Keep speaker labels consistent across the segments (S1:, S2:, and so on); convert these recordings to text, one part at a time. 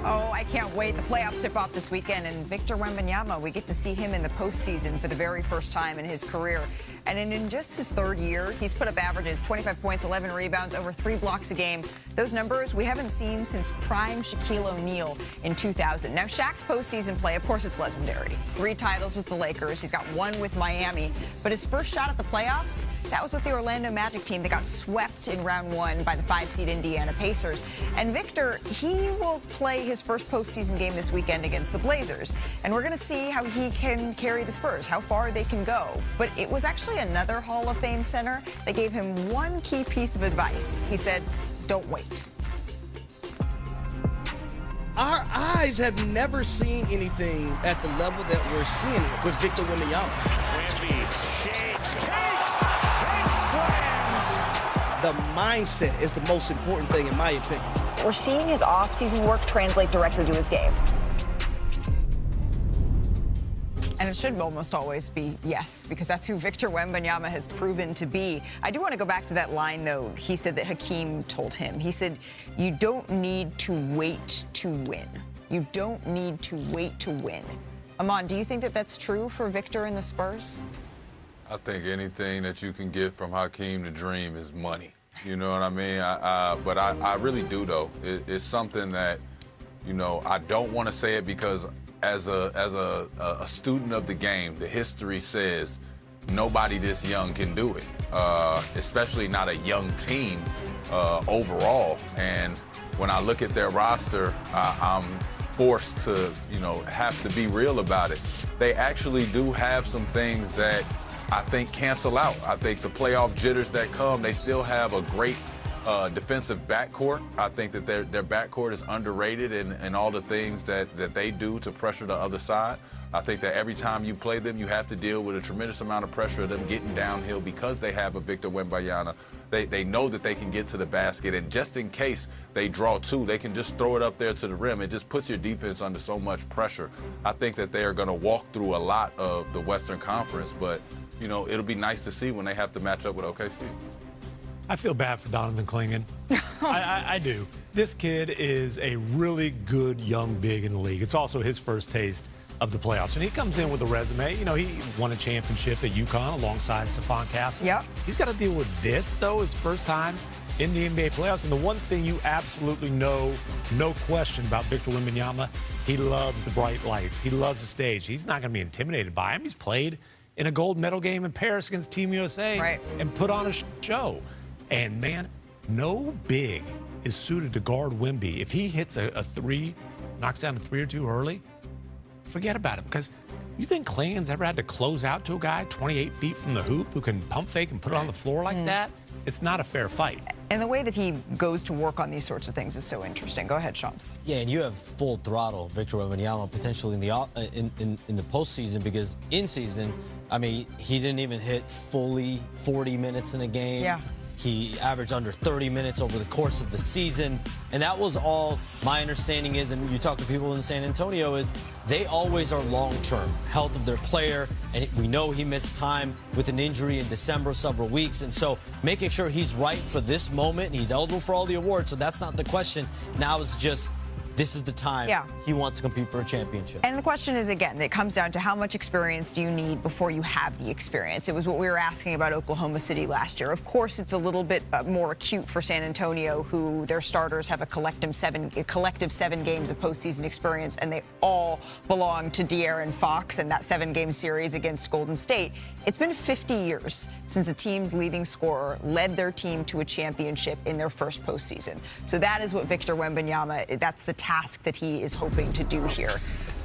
S1: Oh, I can't wait. The playoffs tip off this weekend, and Victor Wembanyama, we get to see him in the postseason for the very first time in his career. And in just his third year, he's put up averages, 25 points, 11 rebounds, over 3 blocks a game. Those numbers we haven't seen since prime Shaquille O'Neal in 2000. Now, Shaq's postseason play, of course, it's legendary. 3 titles with the Lakers. He's got 1 with Miami. But his first shot at the playoffs, that was with the Orlando Magic team that got swept in round 1 by the 5-seed Indiana Pacers. And Victor, he will play his first postseason game this weekend against the Blazers. And we're going to see how he can carry the Spurs, how far they can go. But it was actually another Hall of Fame center that gave him one key piece of advice. He said, don't wait.
S2: Our eyes have never seen anything at the level that we're seeing it with Victor Wembanyama.
S3: Wemby shakes, takes, and slams.
S2: The mindset is the most important thing, in my opinion.
S1: We're seeing his off-season work translate directly to his game. And it should almost always be yes, because that's who Victor Wembanyama has proven to be. I do want to go back to that line, though. He said that Hakeem told him. He said, you don't need to wait to win. You don't need to wait to win. Amon, do you think that that's true for Victor and the Spurs?
S4: I think anything that you can get from Hakeem the Dream is money. You know what I mean? But I really do, though. It's something that, you know, I don't want to say it because as a student of the game, the history says nobody this young can do it, especially not a young team overall. And when I look at their roster, I'm forced to, you know, have to be real about it. They actually do have some things that I think cancel out. I think the playoff jitters that come, they still have a great defensive backcourt. I think that their backcourt is underrated in all the things that they do to pressure the other side. I think that every time you play them, you have to deal with a tremendous amount of pressure of them getting downhill because they have a Victor Wembanyama. They know that they can get to the basket, and just in case they draw 2, they can just throw it up there to the rim. It just puts your defense under so much pressure. I think that they are going to walk through a lot of the Western Conference, but, you know, it'll be nice to see when they have to match up with OKC.
S5: I feel bad for Donovan Clingan. I do. This kid is a really good young big in the league. It's also his first taste of the playoffs. And he comes in with a resume. You know, he won a championship at UConn alongside Stephon Castle.
S1: Yep.
S5: He's got to deal with this, though, his first time in the NBA playoffs. And the one thing you absolutely know, no question about Victor Wembanyama, he loves the bright lights. He loves the stage. He's not going to be intimidated by him. He's played in a gold medal game in Paris against Team USA and put on a show. And, man, no big is suited to guard Wemby. If he hits a 3, knocks down a 3 or 2 early, forget about it. Because you think Clingan's ever had to close out to a guy 28 feet from the hoop who can pump fake and put it on the floor like that? It's not a fair fight.
S1: And the way that he goes to work on these sorts of things is so interesting. Go ahead, Shumps.
S6: Yeah, and you have full throttle Victor Wembanyama potentially in the postseason, because in season, I mean, he didn't even hit fully 40 minutes in a game.
S1: Yeah.
S6: He averaged under 30 minutes over the course of the season. And that was all my understanding is, and you talk to people in San Antonio, is they always are long-term health of their player. And we know he missed time with an injury in December, several weeks. And so making sure he's right for this moment, he's eligible for all the awards. So that's not the question. Now it's just, this is the time he wants to compete for a championship.
S1: And the question is, again, it comes down to how much experience do you need before you have the experience? It was what we were asking about Oklahoma City last year. Of course, it's a little bit more acute for San Antonio, who their starters have a collective 7 games of postseason experience, and they all belong to De'Aaron Fox and that 7-game series against Golden State. It's been 50 years since a team's leading scorer led their team to a championship in their first postseason. So that is what Victor Wembanyama, that's the task that he is hoping to do here.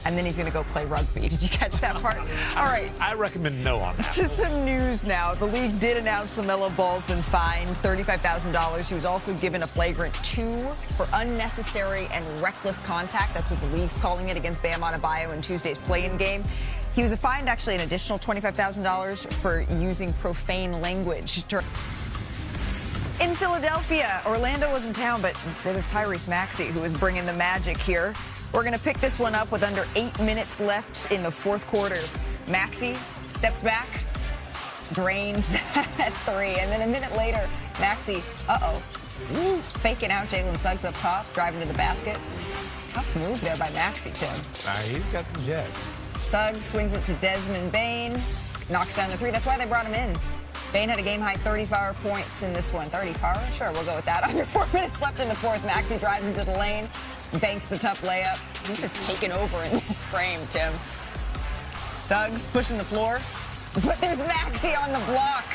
S1: And then he's going to go play rugby. Did you catch that part? All right.
S5: I recommend no on that.
S1: To some news now. The league did announce LaMelo Ball's been fined $35,000. He was also given a flagrant 2 for unnecessary and reckless contact. That's what the league's calling it, against Bam Adebayo in Tuesday's play-in game. He was fined, actually, an additional $25,000 for using profane language. In Philadelphia, Orlando was in town, but it was Tyrese Maxey who was bringing the magic here. We're going to pick this one up with under 8 minutes left in the fourth quarter. Maxey steps back, drains that 3, and then a minute later, Maxey, faking out Jalen Suggs up top, driving to the basket. Tough move there by Maxey, Tim.
S5: He's got some jets.
S1: Suggs swings it to Desmond Bane, knocks down the three. That's why they brought him in. Bane had a game-high 34 points in this one. 34? Sure, we'll go with that. Under 4 minutes left in the fourth. Maxey drives into the lane, banks the tough layup. He's just taken over in this frame, Tim. Suggs pushing the floor, but there's Maxey on the block.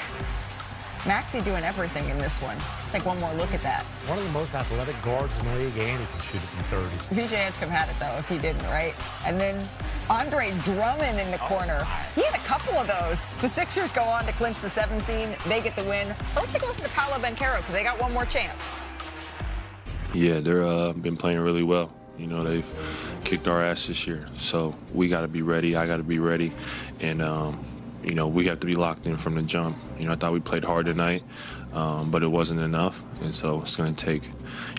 S1: Maxey doing everything in this one. Let's take one more look at that.
S5: One of the most athletic guards in the league, and he can shoot it from 30.
S1: VJ Edgecombe had it, though, if he didn't, right? And then Andre Drummond in the corner. He had a couple of those. The Sixers go on to clinch the 7th seed. They get the win. But let's take a listen to Paolo Banchero because they got one more chance.
S7: Yeah, they're been playing really well. You know, they've kicked our ass this year. So we got to be ready. I got to be ready. And, you know, we have to be locked in from the jump. You know, I thought we played hard tonight, but it wasn't enough. And so it's going to take,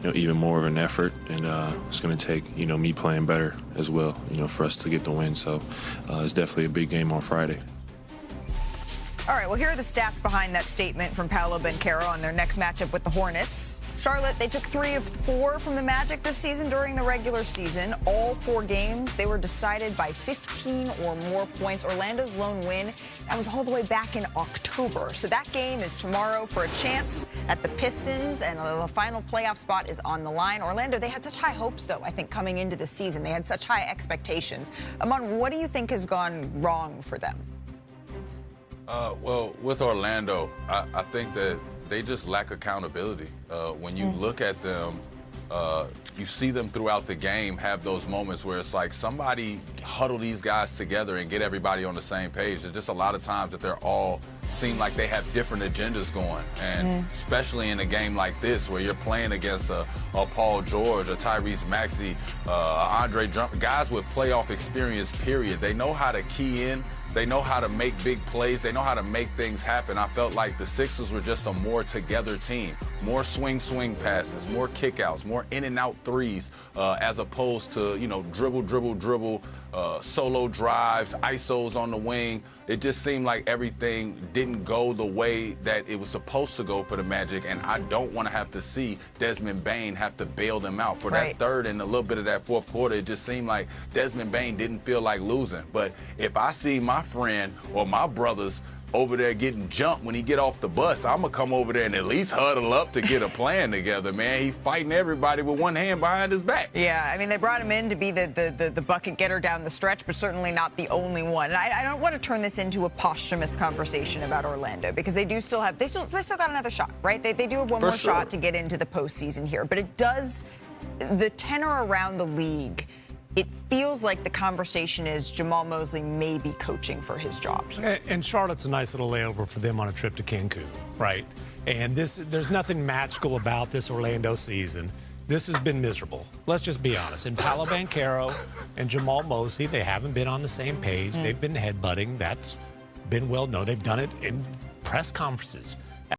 S7: you know, even more of an effort. And it's going to take, you know, me playing better as well, you know, for us to get the win. So it's definitely a big game on Friday.
S1: All right, well, here are the stats behind that statement from Paolo Banchero on their next matchup with the Hornets. Charlotte, they took 3 of 4 from the Magic this season during the regular season. All 4 games, they were decided by 15 or more points. Orlando's lone win, that was all the way back in October. So that game is tomorrow for a chance at the Pistons, and the final playoff spot is on the line. Orlando, they had such high hopes, though, I think, coming into the season. They had such high expectations. Amon, what do you think has gone wrong for them?
S4: Well, with Orlando, I think that they just lack accountability. When you look at them, you see them throughout the game have those moments where it's like somebody huddle these guys together and get everybody on the same page. There's just a lot of times that they're all seem like they have different agendas going. And especially in a game like this where you're playing against a Paul George, a Tyrese Maxey, Andre Drummond, guys with playoff experience, period. They know how to key in. They know how to make big plays. They know how to make things happen. I felt like the Sixers were just a more together team. More swing passes, more kickouts, more in and out threes, as opposed to, you know, dribble, solo drives, ISOs on the wing. It just seemed like everything didn't go the way that it was supposed to go for the Magic, and I don't want to have to see Desmond Bane have to bail them out. For that third and a little bit of that fourth quarter, it just seemed like Desmond Bane didn't feel like losing. But if I see my friend or my brothers over there getting jumped when he get off the bus, I'm going to come over there and at least huddle up to get a plan together, man. He's fighting everybody with one hand behind his back.
S1: Yeah, I mean, they brought him in to be the bucket getter down the stretch, but certainly not the only one. And I don't want to turn this into a posthumous conversation about Orlando because they still got another shot, right? They do have one more shot to get into the postseason here. But it does, the tenor around the league, it feels like the conversation is Jamal Mosley may be coaching for his job here.
S5: And Charlotte's a nice little layover for them on a trip to Cancun, right? And there's nothing magical about this Orlando season. This has been miserable. Let's just be honest. And Paolo Banchero and Jamal Mosley, they haven't been on the same page. They've been headbutting. That's been well known. They've done it in press conferences.